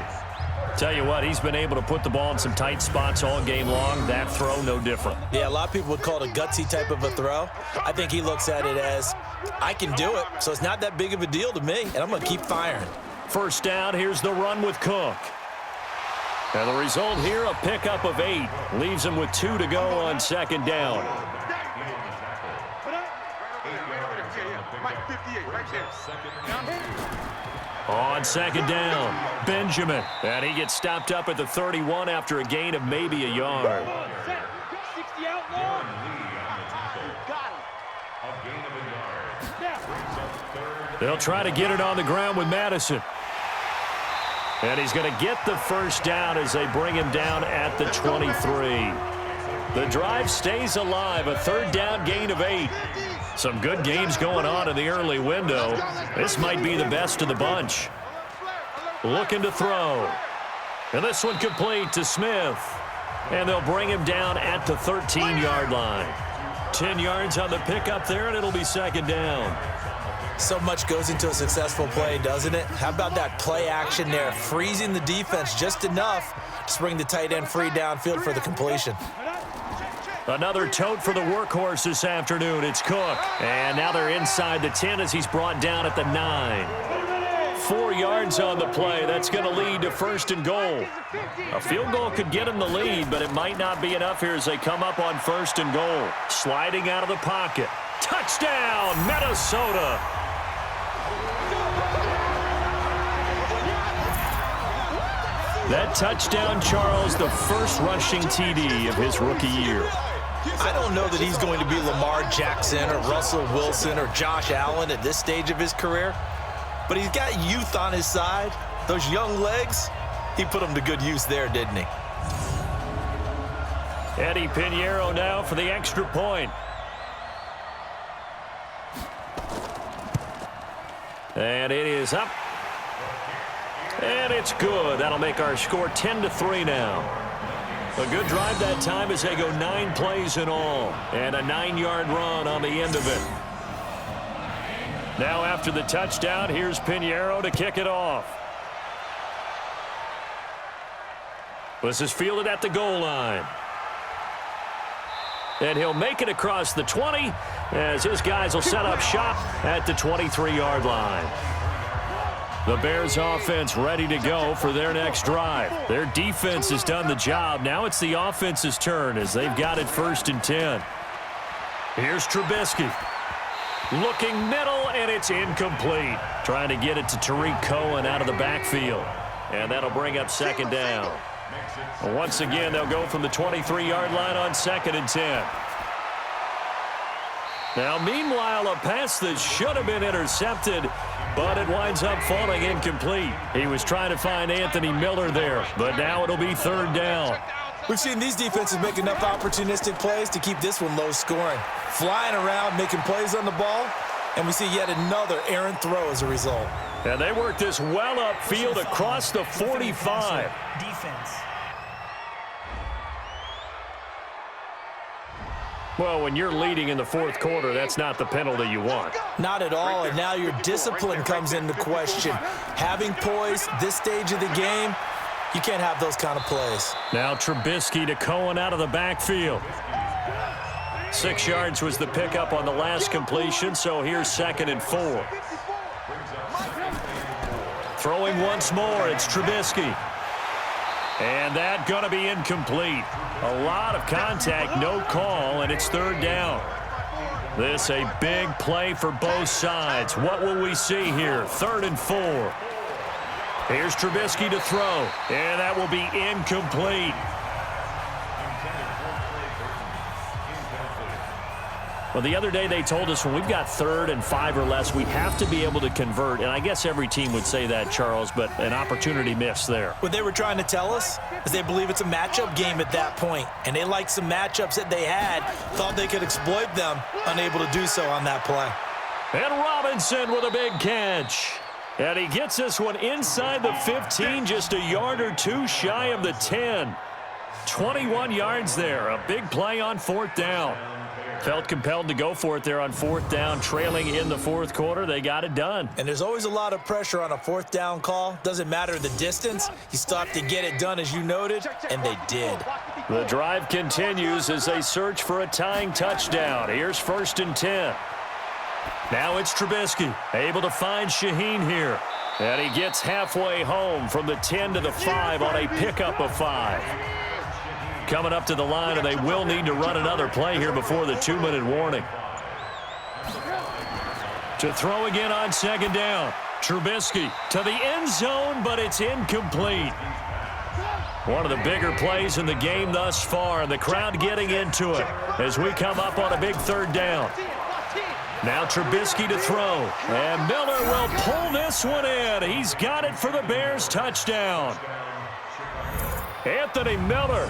Tell you what, he's been able to put the ball in some tight spots all game long. That throw, no different. Yeah, a lot of people would call it a gutsy type of a throw. I think he looks at it as, I can do it, so it's not that big of a deal to me, and I'm going to keep firing. 1st down, here's the run with Cook. And the result here, a pickup of 8. Leaves him with 2 to go on 2nd down. On 2nd down, Benjamin. And he gets stopped up at the 31 after a gain of maybe a yard. They'll try to get it on the ground with Madison. And he's going to get the 1st down as they bring him down at the 23. The drive stays alive, a 3rd down gain of 8. Some good games going on in the early window. This might be the best of the bunch. Looking to throw. And this one complete to Smith. And they'll bring him down at the 13-yard line. 10 yards on the pickup there, and it'll be 2nd down. So much goes into a successful play, doesn't it? How about that play action there? Freezing the defense just enough to bring the tight end free downfield for the completion. Another tote for the workhorse this afternoon. It's Cook. And now they're inside the 10 as he's brought down at the 9. 4 yards on the play. That's going to lead to 1st and goal. A field goal could get him the lead, but it might not be enough here as they come up on 1st and goal. Sliding out of the pocket. Touchdown, Minnesota. That touchdown, Charles, the first rushing TD of his rookie year. I don't know that he's going to be Lamar Jackson or Russell Wilson or Josh Allen at this stage of his career, but he's got youth on his side. Those young legs, he put them to good use there, didn't he? Eddie Pinheiro now for the extra point. And it is up. And it's good. That'll make our score 10-3 now. A good drive that time as they go 9 plays in all. And a 9-yard run on the end of it. Now after the touchdown, here's Pinheiro to kick it off. This is fielded at the goal line. And he'll make it across the 20 as his guys will set up shop at the 23-yard line. The Bears offense ready to go for their next drive. Their defense has done the job. Now it's the offense's turn as they've got it 1st and 10. Here's Trubisky. Looking middle, and it's incomplete. Trying to get it to Tariq Cohen out of the backfield. And that'll bring up 2nd down. Once again, they'll go from the 23-yard line on 2nd and 10. Now, meanwhile, a pass that should have been intercepted, but it winds up falling incomplete. He was trying to find Anthony Miller there, but now it'll be 3rd down. We've seen these defenses make enough opportunistic plays to keep this one low scoring. Flying around, making plays on the ball, and we see yet another errant throw as a result. And they work this well upfield across the 45. Defense. Well, when you're leading in the 4th quarter, that's not the penalty you want. Not at all, and now your discipline comes into question. Having poise this stage of the game, you can't have those kind of plays. Now Trubisky to Cohen out of the backfield. 6 yards was the pickup on the last completion, so here's 2nd and 4. Throwing once more, it's Trubisky. And that going to be incomplete. A lot of contact, no call, and it's 3rd down. This a big play for both sides. What will we see here? 3rd and 4. Here's Trubisky to throw, and that will be incomplete. Well, the other day they told us when we've got 3rd and 5 or less, we have to be able to convert. And I guess every team would say that, Charles, but an opportunity missed there. What they were trying to tell us is they believe it's a matchup game at that point. And they liked some matchups that they had, thought they could exploit them, unable to do so on that play. And Robinson with a big catch. And he gets this one inside the 15, just a yard or two shy of the 10. 21 yards there, a big play on 4th down. Felt compelled to go for it there on 4th down, trailing in the 4th quarter. They got it done. And there's always a lot of pressure on a 4th down call. Doesn't matter the distance. You still have to get it done, as you noted, and they did. The drive continues as they search for a tying touchdown. Here's 1st and 10. Now it's Trubisky, able to find Shaheen here. And he gets halfway home from the 10 to the 5 on a pickup of 5. Coming up to the line, and they will need to run another play here before the 2-minute warning. To throw again on 2nd down. Trubisky to the end zone, but it's incomplete. One of the bigger plays in the game thus far, and the crowd getting into it as we come up on a big 3rd down. Now Trubisky to throw, and Miller will pull this one in. He's got it for the Bears touchdown. Anthony Miller,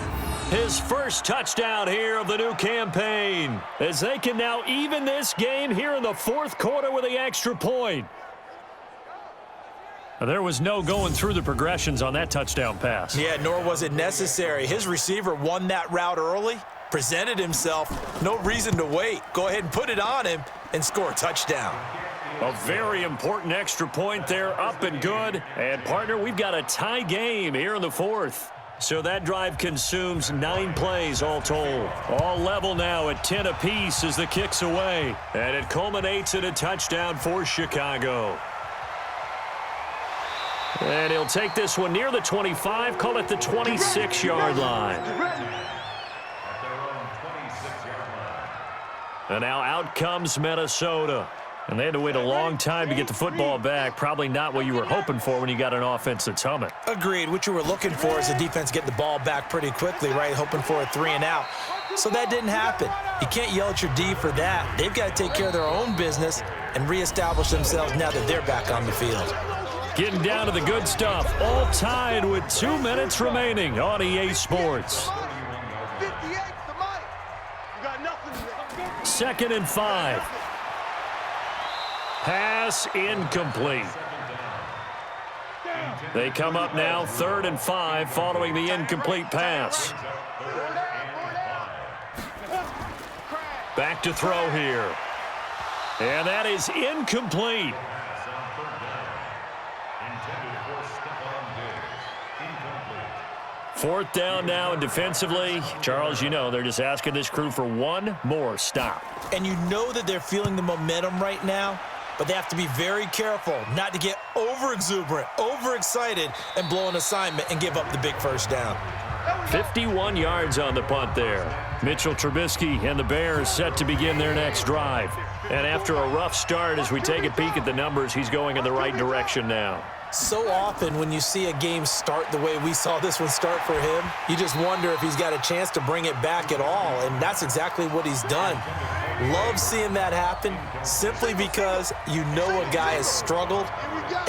his first touchdown here of the new campaign, as they can now even this game here in the 4th quarter with the extra point. There was no going through the progressions on that touchdown pass. Yeah, nor was it necessary. His receiver won that route early, presented himself, no reason to wait. Go ahead and put it on him and score a touchdown. A very important extra point there, up and good. And, partner, we've got a tie game here in the 4th. So that drive consumes 9 plays all told. All level now at 10 apiece as the kick's away. And it culminates in a touchdown for Chicago. And he'll take this one near the 25, call it the 26-yard line. And now out comes Minnesota. And they had to wait a long time to get the football back. Probably not what you were hoping for when you got an offense that's humming. Agreed. What you were looking for is the defense get the ball back pretty quickly, right? Hoping for a 3 and out. So that didn't happen. You can't yell at your D for that. They've got to take care of their own business and reestablish themselves now that they're back on the field. Getting down to the good stuff. All tied with 2 minutes remaining on EA Sports. 2nd and 5. Pass incomplete. They come up now 3rd and 5 following the incomplete pass. Back to throw here. And that is incomplete. 4th down now, and defensively, Charles, you know, they're just asking this crew for one more stop. And you know that they're feeling the momentum right now, but they have to be very careful not to get over-exuberant, overexcited, and blow an assignment and give up the big first down. 51 yards on the punt there. Mitchell Trubisky and the Bears set to begin their next drive. And after a rough start, as we take a peek at the numbers, he's going in the right direction now. So often when you see a game start the way we saw this one start for him, you just wonder if he's got a chance to bring it back at all, and that's exactly what he's done. Love seeing that happen simply because you know a guy has struggled,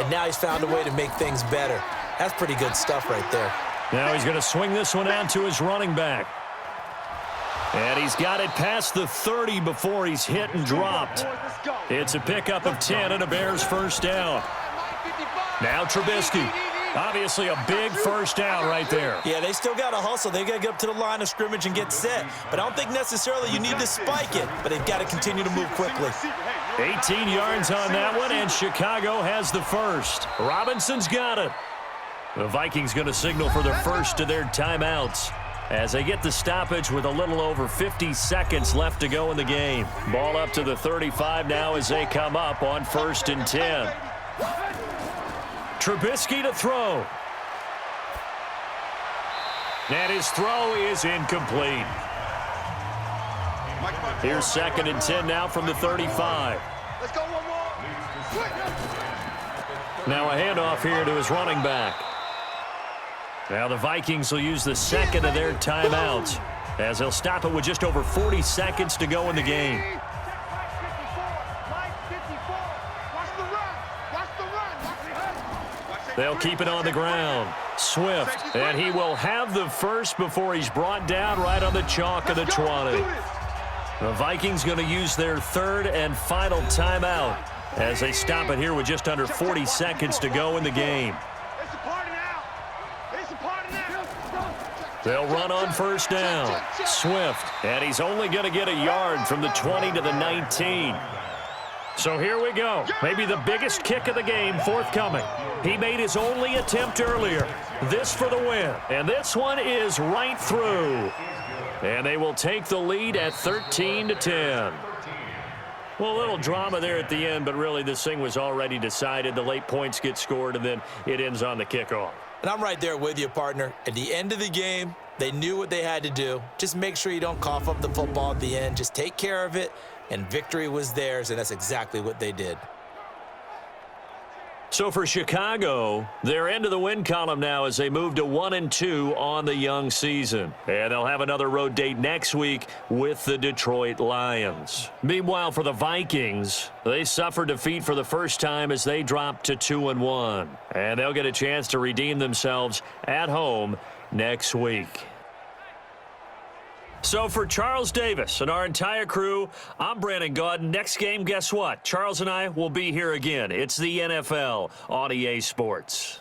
and now he's found a way to make things better. That's pretty good stuff right there. Now he's going to swing this one out to his running back. And he's got it past the 30 before he's hit and dropped. It's a pickup of 10 and a Bears first down. Now Trubisky. Obviously a big first down right there. Yeah, they still got to hustle. They got to get up to the line of scrimmage and get set. But I don't think necessarily you need to spike it, but they've got to continue to move quickly. 18 yards on that one, and Chicago has the first. Robinson's got it. The Vikings going to signal for the first of their timeouts as they get the stoppage with a little over 50 seconds left to go in the game. Ball up to the 35 now as they come up on 1st and 10. Trubisky to throw. And his throw is incomplete. Here's 2nd and 10 now from the 35. Let's go one more. Now a handoff here to his running back. Now the Vikings will use the second of their timeouts as they'll stop it with just over 40 seconds to go in the game. They'll keep it on the ground. Swift, and he will have the first before he's brought down right on the chalk of the 20. The Vikings going to use their 3rd and final timeout as they stop it here with just under 40 seconds to go in the game. They'll run on first down. Swift, and he's only going to get a yard from the 20 to the 19. So here we go. Maybe the biggest kick of the game forthcoming. He made his only attempt earlier. This for the win. And this one is right through. And they will take the lead at 13-10. Well, a little drama there at the end, but really this thing was already decided. The late points get scored, and then it ends on the kickoff. And I'm right there with you, partner. At the end of the game, they knew what they had to do. Just make sure you don't cough up the football at the end. Just take care of it, and victory was theirs, and that's exactly what they did. So for Chicago, they're into the win column now as they move to 1-2 on the young season. And they'll have another road date next week with the Detroit Lions. Meanwhile, for the Vikings, they suffered defeat for the first time as they dropped to 2-1. And they'll get a chance to redeem themselves at home next week. So for Charles Davis and our entire crew, I'm Brandon Gaudin. Next game, guess what? Charles and I will be here again. It's the NFL on EA Sports.